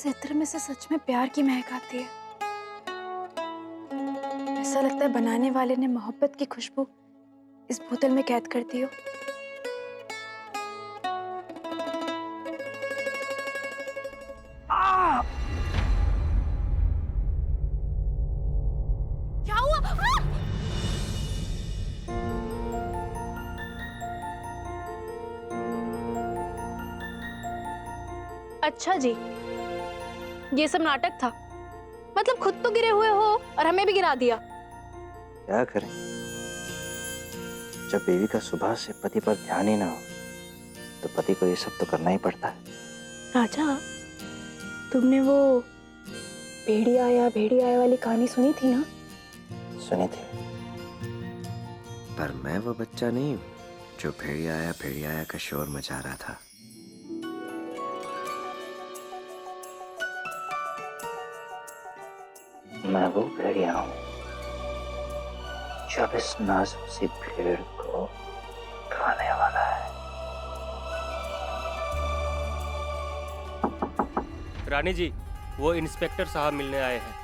इस इत्र में से सच में प्यार की महक आती है। ऐसा लगता है बनाने वाले ने मोहब्बत की खुशबू इस बोतल में कैद कर दी हो। क्या हुआ? अच्छा जी, ये सब नाटक था। मतलब खुद तो गिरे हुए हो और हमें भी गिरा दिया। क्या करें, जब बीवी का सुबह से पति पर ध्यान ही ना हो तो पति को ये सब तो करना ही पड़ता है। राजा, तुमने वो भेड़िया आया वाली कहानी सुनी थी ना? सुनी थी, पर मैं वो बच्चा नहीं हूँ जो भेड़िया आया का शोर मचा रहा था। मैं वो भेड़िया हूँ जो इस नाजुक सी भेड़ को खाने वाला है। रानी जी, वो इंस्पेक्टर साहब मिलने आए हैं।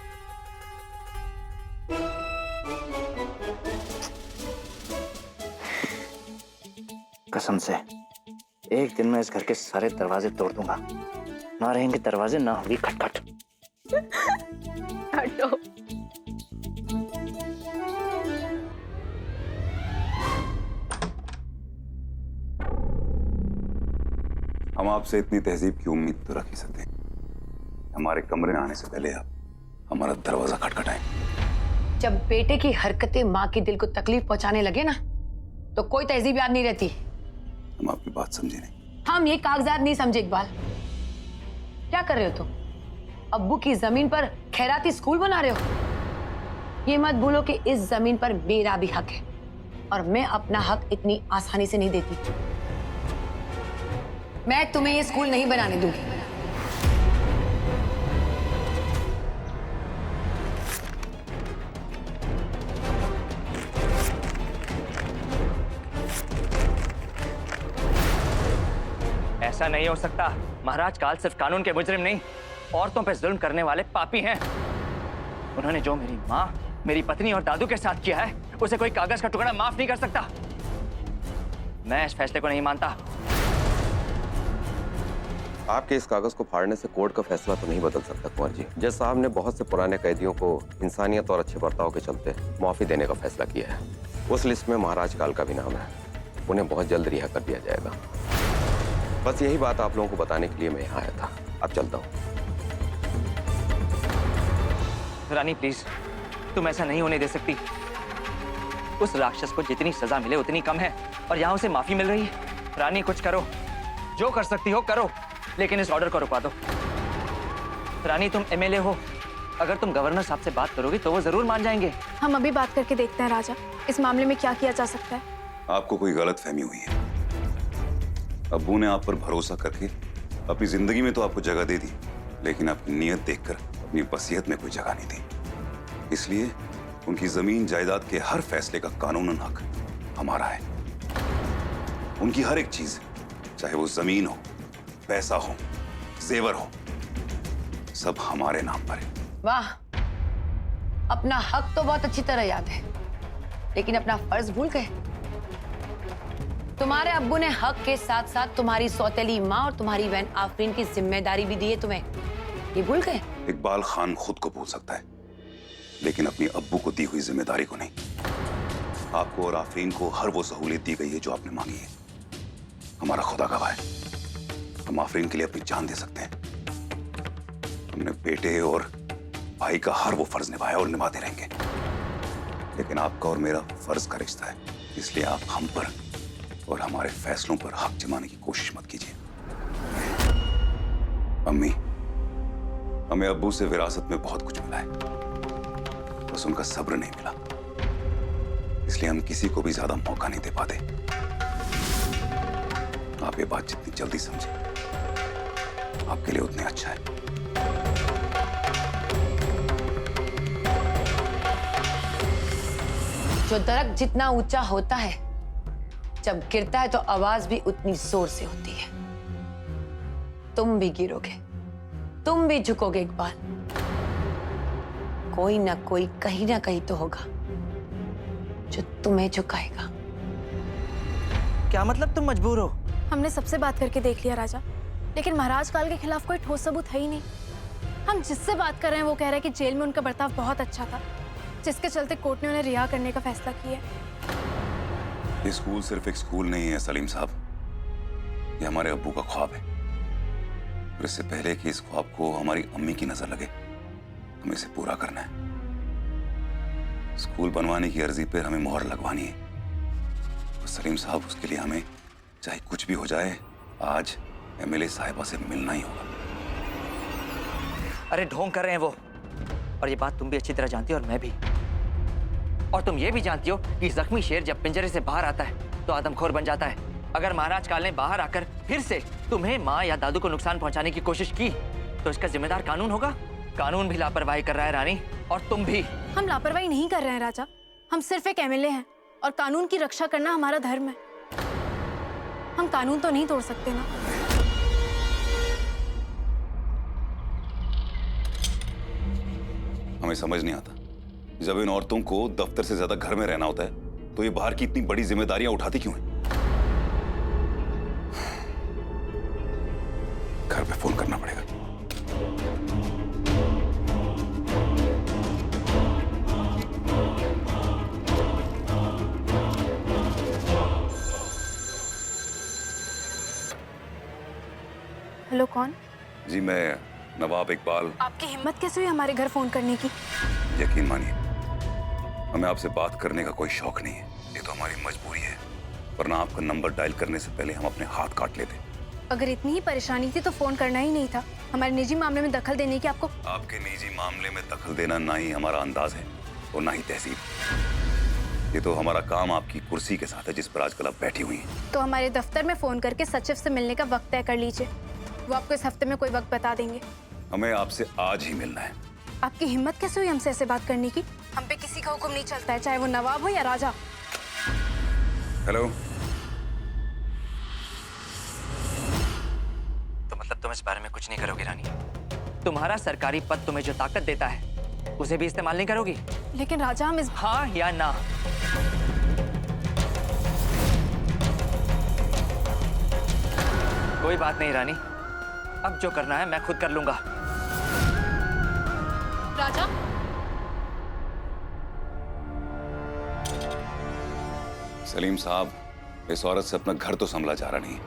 कसम से एक दिन में इस घर के सारे दरवाजे तोड़ दूंगा। ना रहेंगे दरवाजे, ना होगी खटखट। हटो। हम आपसे इतनी तहजीब की उम्मीद तो रख ही सकते हैं। हमारे कमरे में आने से पहले आप हमारा दरवाजा खटखटाएं। जब बेटे की हरकतें माँ के दिल को तकलीफ पहुंचाने लगे ना, तो कोई तहजीब याद नहीं रहती। हम आपकी बात समझे नहीं। हम ये कागजात नहीं समझे। इकबाल, क्या कर रहे हो तुम? अब्बू की जमीन पर खैराती स्कूल बना रहे हो। ये मत भूलो कि इस जमीन पर मेरा भी हक है और मैं अपना हक इतनी आसानी से नहीं देती। मैं तुम्हें ये स्कूल नहीं बनाने दूंगी। ऐसा नहीं हो सकता। महाराज काल सिर्फ कानून के मुजरिम नहीं, औरतों पर जुल्म करने वाले पापी हैं। उन्होंने जो मेरी माँ, मेरी पत्नी और दादू के साथ किया है, उसे कोई कागज का टुकड़ा माफ नहीं कर सकता। मैं इस फैसले को नहीं मानता। आपके इस कागज को फाड़ने से कोर्ट का फैसला तो नहीं बदल सकता कुंवर जी। जज साहब ने बहुत से पुराने कैदियों को इंसानियत और अच्छे बर्ताव के चलते माफी देने का फैसला किया है। उस लिस्ट में महाराज काल का भी नाम है। उन्हें बहुत जल्द रिहा कर दिया जाएगा। बस यही बात आप लोगों को बताने के लिए मैं यहाँ आया था। अब चलता हूँ। रानी प्लीज, तुम ऐसा नहीं होने दे सकती। उस राक्षस को जितनी सजा मिले उतनी कम है और यहाँ उसे माफी मिल रही है। रानी कुछ करो, जो कर सकती हो करो, लेकिन इस ऑर्डर को रुकवा दो। रानी तुम एमएलए हो, अगर तुम गवर्नर साहब से बात करोगी तो वो जरूर मान जाएंगे। हम अभी बात करके देखते हैं राजा, इस मामले में क्या किया जा सकता है। आपको कोई गलत फहमी हुई है। अब्बू ने आप पर भरोसा करके अपनी जिंदगी में तो आपको जगह दे दी, लेकिन आपकी नीयत देखकर अपनी वसीयत में कोई जगह नहीं दी। इसलिए उनकी जमीन जायदाद के हर फैसले का कानूनन हक हमारा है। उनकी हर एक चीज, चाहे वो जमीन हो, पैसा हो, जेवर हो, सब हमारे नाम पर है। वाह, अपना हक तो बहुत अच्छी तरह याद है, लेकिन अपना फर्ज भूल गए। तुम्हारे अब्बू ने हक के साथ साथ तुम्हारी सौतेली माँ और तुम्हारी बहन आफरीन की जिम्मेदारी भी दी है तुम्हें। ये भूल गए? इकबाल खान खुद को भूल सकता है, लेकिन अपनी अब्बू को दी हुई जिम्मेदारी को नहीं। आपको और आफरीन को हर वो सहूलियत दी गई है जो आपने मांगी है। हमारा खुदा गवाह है, हम आफरीन के लिए अपनी जान दे सकते हैं। हमने बेटे और भाई का हर वो फर्ज निभाया और निभाते रहेंगे, लेकिन आपका और मेरा फर्ज का रिश्ता है, इसलिए आप हम पर और हमारे फैसलों पर हक जमाने की कोशिश मत कीजिए। अम्मी, हमें अब्बू से विरासत में बहुत कुछ मिला है, बस उनका सब्र नहीं मिला, इसलिए हम किसी को भी ज्यादा मौका नहीं दे पाते। आप ये बात जितनी जल्दी समझे, आपके लिए उतने अच्छा है। जो दरख्त जितना ऊंचा होता है, जब गिरता है तो आवाज भी उतनी जोर से होती है। तुम भी गिरोगे, तुम भी झुकोगे इकबाल। कोई ना कोई कहीं ना कहीं तो होगा जो तुम्हें झुकाएगा। क्या मतलब तुम मजबूर हो? हमने सबसे बात करके देख लिया राजा, लेकिन महाराज काल के खिलाफ कोई ठोस सबूत है ही नहीं। हम जिससे बात कर रहे हैं वो कह रहा है कि जेल में उनका बर्ताव बहुत अच्छा था, जिसके चलते कोर्ट ने उन्हें रिहा करने का फैसला किया है। ये स्कूल सिर्फ एक स्कूल नहीं है सलीम साहब, ये हमारे अब्बू का ख्वाब है। और इससे पहले कि इस ख्वाब को हमारी अम्मी की नजर लगे, हमें इसे पूरा करना है। स्कूल बनवाने की अर्जी पर हमें मोहर लगवानी है। तो सलीम साहब, उसके लिए हमें चाहे कुछ भी हो जाए, आज एमएलए साहिबा से मिलना ही होगा। अरे ढोंग कर रहे हैं वो, और ये बात तुम भी अच्छी तरह जानती हो और मैं भी। और तुम ये भी जानती हो कि जख्मी शेर जब पिंजरे से बाहर आता है तो आदमखोर बन जाता है। अगर महाराज काल ने बाहर आकर फिर से तुम्हें, माँ या दादू को नुकसान पहुंचाने की कोशिश की तो इसका जिम्मेदार कानून होगा। कानून भी लापरवाही कर रहा है रानी, और तुम भी। हम लापरवाही नहीं कर रहे हैं राजा, हम सिर्फ एक एमएलए हैं और कानून की रक्षा करना हमारा धर्म है। हम कानून तो नहीं तोड़ सकते ना। हमें समझ नहीं आता, जब इन औरतों को दफ्तर से ज्यादा घर में रहना होता है तो ये बाहर की इतनी बड़ी जिम्मेदारियां उठाती क्यों हैं? घर पे फोन करना पड़ेगा। हेलो, कौन? जी, मैं नवाब इकबाल। आपकी हिम्मत कैसे हुई हमारे घर फोन करने की? यकीन मानिए, हमें आपसे बात करने का कोई शौक नहीं है, ये तो हमारी मजबूरी है, वरना आपका नंबर डायल करने से पहले हम अपने हाथ काट लेते। अगर इतनी ही परेशानी थी तो फोन करना ही नहीं था। हमारे निजी मामले में दखल देने की आपको। आपके निजी मामले में दखल देना ना ही हमारा अंदाज है और ना ही तहसीब। ये तो हमारा काम आपकी कुर्सी के साथ है जिस पर आजकल आप बैठी हुई हैं। तो हमारे दफ्तर में फोन करके सचिव से मिलने का वक्त तय कर लीजिए, वो आपको इस हफ्ते में कोई वक्त बता देंगे। हमें आपसे आज ही मिलना है। आपकी हिम्मत कैसे हुई हमसे ऐसे बात करने की? हम पे किसी का हुक्म नहीं चलता है, चाहे वो नवाब हो या राजा। हेलो। तो मतलब तुम इस बारे में कुछ नहीं करोगी रानी? तुम्हारा सरकारी पद तुम्हें जो ताकत देता है उसे भी इस्तेमाल नहीं करोगी? लेकिन राजा, हम इस हाँ या ना? कोई बात नहीं रानी, अब जो करना है मैं खुद कर लूंगा। राजा, सलीम साहब, इस औरत से अपना घर तो संभला जा रहा नहीं,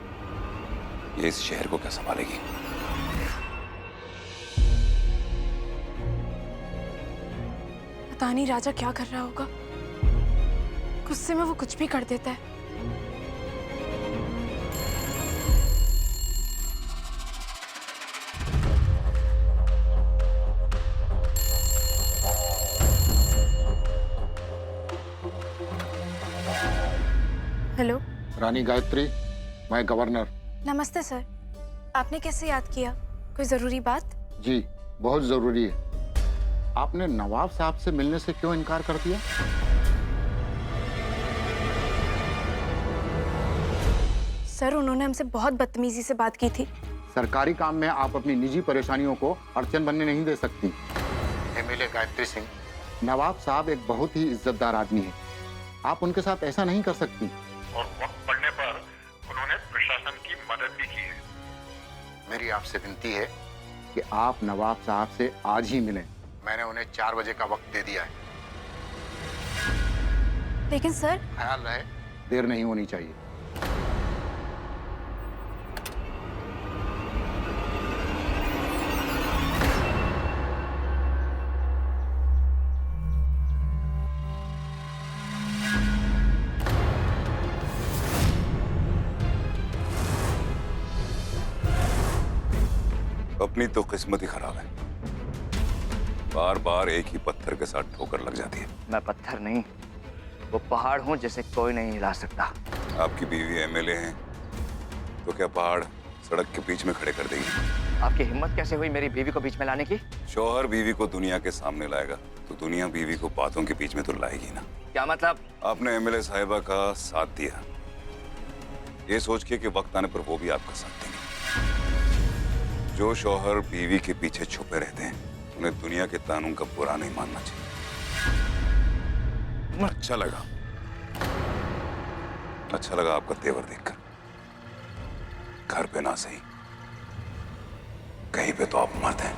ये इस शहर को क्या संभालेगी? पता नहीं राजा क्या कर रहा होगा, गुस्से में वो कुछ भी कर देता है। हेलो। रानी गायत्री, मैं गवर्नर। नमस्ते सर, आपने कैसे याद किया? कोई जरूरी बात? जी, बहुत जरूरी है। आपने नवाब साहब से मिलने से क्यों इनकार कर दिया? सर, उन्होंने हमसे बहुत बदतमीजी से बात की थी। सरकारी काम में आप अपनी निजी परेशानियों को अड़चन बनने नहीं दे सकती। एमएलए गायत्री सिंह, नवाब साहब एक बहुत ही इज्जतदार आदमी है, आप उनके साथ ऐसा नहीं कर सकती। और वक्त पड़ने पर उन्होंने प्रशासन की मदद भी की है। मेरी आपसे विनती है कि आप नवाब साहब से आज ही मिलें। मैंने उन्हें 4 बजे का वक्त दे दिया है। लेकिन सर, ख्याल रहे, देर नहीं होनी चाहिए। अपनी तो किस्मत ही खराब है, बार बार एक ही पत्थर के साथ ठोकर लग जाती है। मैं पत्थर नहीं, वो पहाड़ हूं जिसे कोई नहीं हिला सकता। आपकी बीवी एमएलए हैं, तो क्या पहाड़ सड़क के बीच में खड़े कर देगी? आपकी हिम्मत कैसे हुई मेरी बीवी को बीच में लाने की? शौहर बीवी को दुनिया के सामने लाएगा तो दुनिया बीवी को बातों के बीच में तो लाएगी ना। क्या मतलब? आपने एमएलए साहिबा का साथ दिया, ये सोच के कि वक्त आने पर वो भी आपका साथ देंगे। जो शौहर बीवी के पीछे छुपे रहते हैं उन्हें दुनिया के कानून का बुरा नहीं मानना चाहिए। अच्छा लगा आपका तेवर देखकर। घर पे ना सही, कहीं पे तो आप मर्द हैं।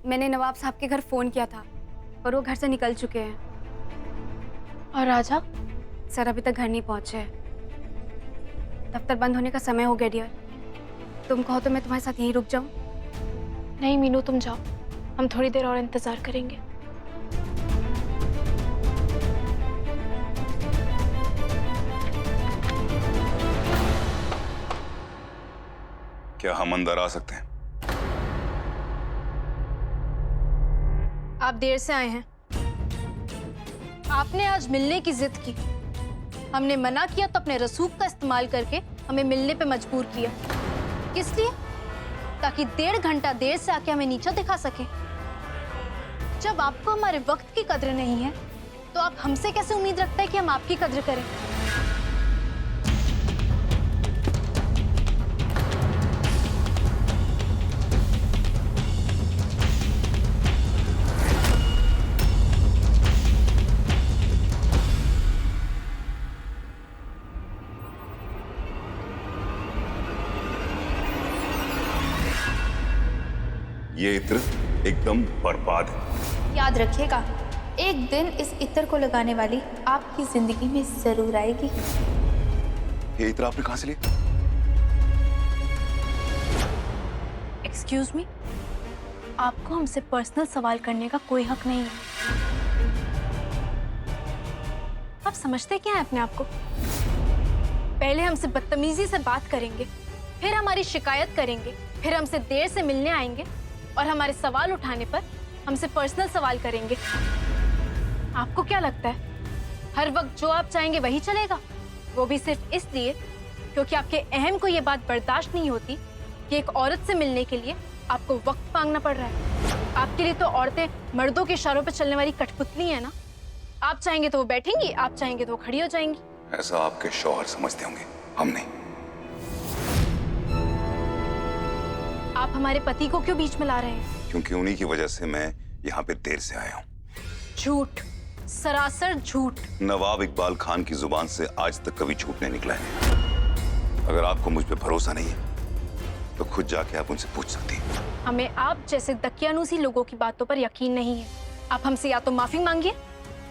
मैंने नवाब साहब के घर फोन किया था पर वो घर से निकल चुके हैं। और राजा सर अभी तक घर नहीं पहुंचे हैं। दफ्तर बंद होने का समय हो गया डियर। तुम कहो तो मैं तुम्हारे साथ यहीं रुक जाऊं? नहीं मीनू, तुम जाओ, हम थोड़ी देर और इंतजार करेंगे। क्या हम अंदर आ सकते हैं? आप देर से आए हैं। आपने आज मिलने की जिद की। हमने मना किया तो अपने रसूख का इस्तेमाल करके हमें मिलने पे मजबूर किया। किस लिए? ताकि 1.5 घंटा देर से आके हमें नीचा दिखा सके। जब आपको हमारे वक्त की कद्र नहीं है तो आप हमसे कैसे उम्मीद रखते हैं कि हम आपकी कद्र करें? ये इत्र एकदम बर्बाद है। याद रखिएगा, एक दिन इस इत्र को लगाने वाली आपकी जिंदगी में जरूर आएगी। ये इत्र आपने कहां से लिया? एक्सक्यूज मी, आपको हमसे पर्सनल सवाल करने का कोई हक नहीं है। आप समझते क्या हैं अपने आप को? पहले हमसे बदतमीजी से बात करेंगे, फिर हमारी शिकायत करेंगे, फिर हमसे देर से मिलने आएंगे और हमारे सवाल उठाने पर हमसे पर्सनल सवाल करेंगे। आपको क्या लगता है हर वक्त जो आप चाहेंगे वही चलेगा? वो भी सिर्फ इसलिए क्योंकि आपके अहम को ये बात बर्दाश्त नहीं होती कि एक औरत से मिलने के लिए आपको वक्त मांगना पड़ रहा है। आपके लिए तो औरतें मर्दों के इशारों पर चलने वाली कठपुतली है ना। आप चाहेंगे तो वो बैठेंगी, आप चाहेंगे तो वो खड़ी हो जाएंगी। ऐसा आपके शौहर समझते होंगे, हम नहीं। आप हमारे पति को क्यों बीच में ला रहे हैं? क्योंकि उन्हीं की वजह से मैं यहाँ पे देर से आया हूँ। झूठ, सरासर झूठ। नवाब इकबाल खान की जुबान से आज तक कभी झूठ नहीं निकला है। अगर आपको मुझ पे भरोसा नहीं है तो खुद जाके आप उनसे पूछ सकती हैं। हमें आप जैसे दकियानूसी लोगों की बातों पर यकीन नहीं है। आप हमसे या तो माफी मांगिए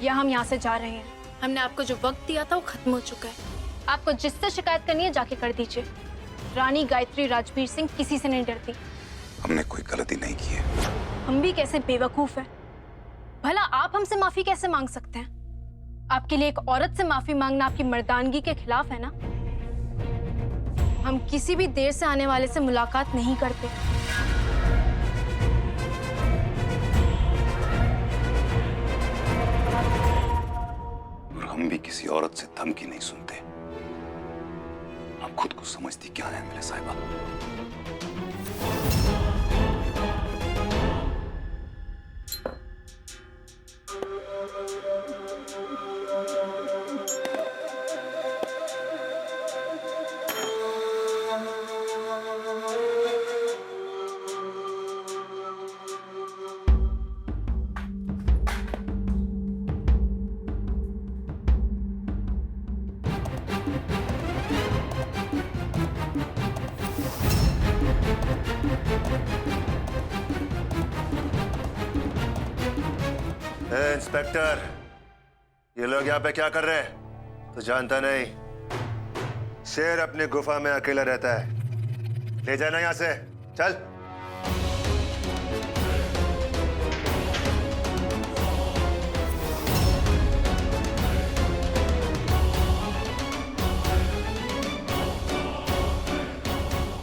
या हम यहाँ से जा रहे हैं। हमने आपको जो वक्त दिया था वो खत्म हो चुका है। आपको जिससे शिकायत करनी है जाके कर दीजिए। रानी गायत्री राजवीर सिंह किसी से नहीं डरती। हमने कोई गलती नहीं की है। हम भी कैसे बेवकूफ हैं। भला आप हमसे माफी कैसे मांग सकते हैं? आपके लिए एक औरत से माफी मांगना आपकी मर्दानगी के खिलाफ है ना। हम किसी भी देर से आने वाले से मुलाकात नहीं करते। और हम भी किसी औरत से धमकी नहीं सुनते। आप खुद को समझती क्या है मेरे साहिबा? इंस्पेक्टर, ये लोग यहाँ पे क्या कर रहे हैं? तो जानता नहीं, शेर अपनी गुफा में अकेला रहता है। ले जाना यहाँ से, चल।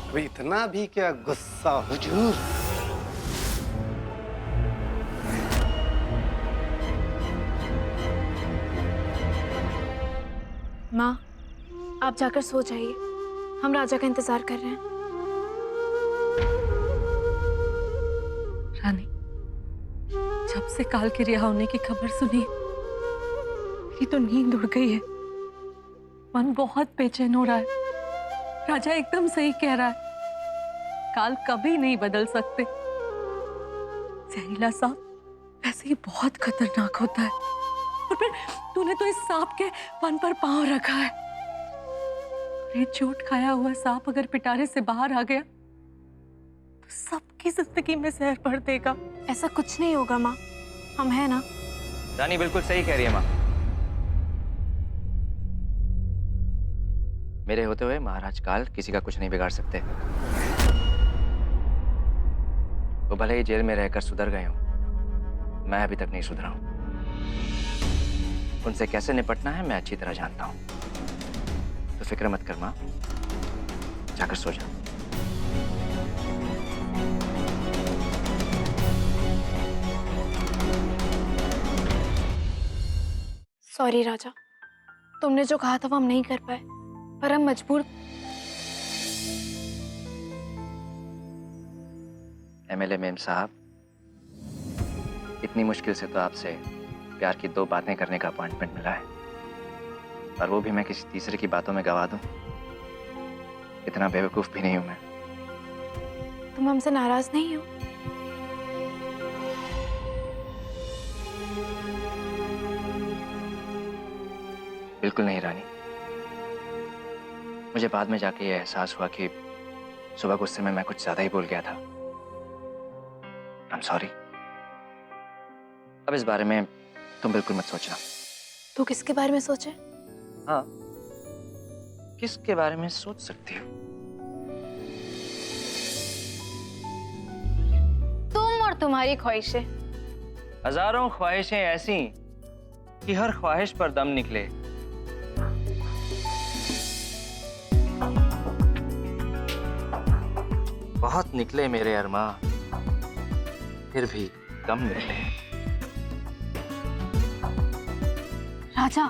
अभी इतना भी क्या गुस्सा हुजूर? माँ, आप जाकर सो जाइए। हम राजा का इंतजार कर रहे हैं। रानी, जब से काल के रिहा होने की खबर सुनी मेरी तो नींद उड़ गई है। मन बहुत बेचैन हो रहा है। राजा एकदम सही कह रहा है, काल कभी नहीं बदल सकते। जहरीला सांप वैसे ही बहुत खतरनाक होता है, और फिर तूने तो इस सांप के फन पर पांव रखा है। ये चोट खाया हुआ सांप अगर पिटारे से बाहर आ गया तो सबकी जिंदगी में जहर भर देगा। ऐसा कुछ नहीं होगा माँ, हम हैं ना। रानी बिल्कुल सही कह रही है माँ। मेरे होते हुए महाराज काल किसी का कुछ नहीं बिगाड़ सकते। वो भले ही जेल में रहकर सुधर गए हों, मैं अभी तक नहीं सुधरा हूं। उनसे कैसे निपटना है मैं अच्छी तरह जानता हूं। तो फिक्र मत कर माँ, जाकर सो जा। सॉरी राजा, तुमने जो कहा था वो हम नहीं कर पाए, पर हम मजबूर। एमएलए मेम साहब, इतनी मुश्किल से तो आपसे प्यार की 2 बातें करने का अपॉइंटमेंट मिला है, और वो भी मैं किसी तीसरे की बातों में गवा दूं। इतना बेवकूफ भी नहीं हूं मैं। तुम हमसे नाराज नहीं हो? बिल्कुल नहीं रानी। मुझे बाद में जाके ये एहसास हुआ कि सुबह गुस्से में मैं कुछ ज्यादा ही बोल गया था। I'm sorry। अब इस बारे में तुम बिल्कुल मत सोचना। तू किसके बारे में सोचे? हाँ, किसके बारे में सोच सकती हो? तुम और तुम्हारी ख्वाहिशें। हजारों ख्वाहिशें ऐसी कि हर ख्वाहिश पर दम निकले। बहुत निकले मेरे अरमां, फिर भी कम निकले। राजा,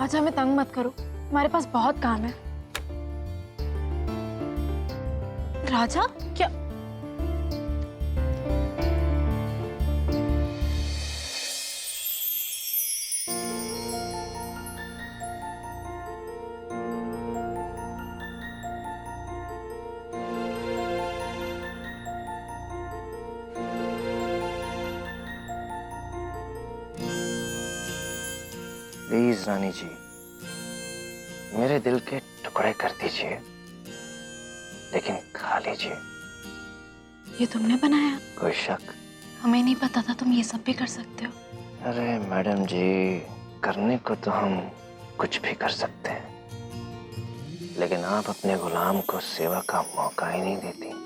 राजा हमें तंग मत करो, हमारे पास बहुत काम है। राजा क्या? प्लीज रानी जी, मेरे दिल के टुकड़े कर दीजिए, लेकिन खा लीजिए। ये तुमने बनाया? कोई शक? हमें नहीं पता था तुम ये सब भी कर सकते हो। अरे मैडम जी, करने को तो हम कुछ भी कर सकते हैं, लेकिन आप अपने गुलाम को सेवा का मौका ही नहीं देती।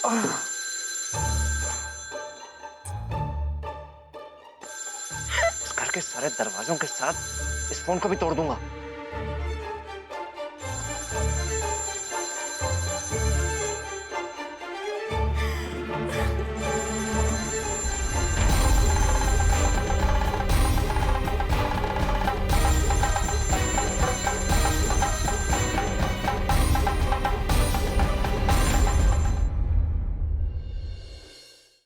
इस घर के सारे दरवाजों के साथ इस फोन को भी तोड़ दूंगा।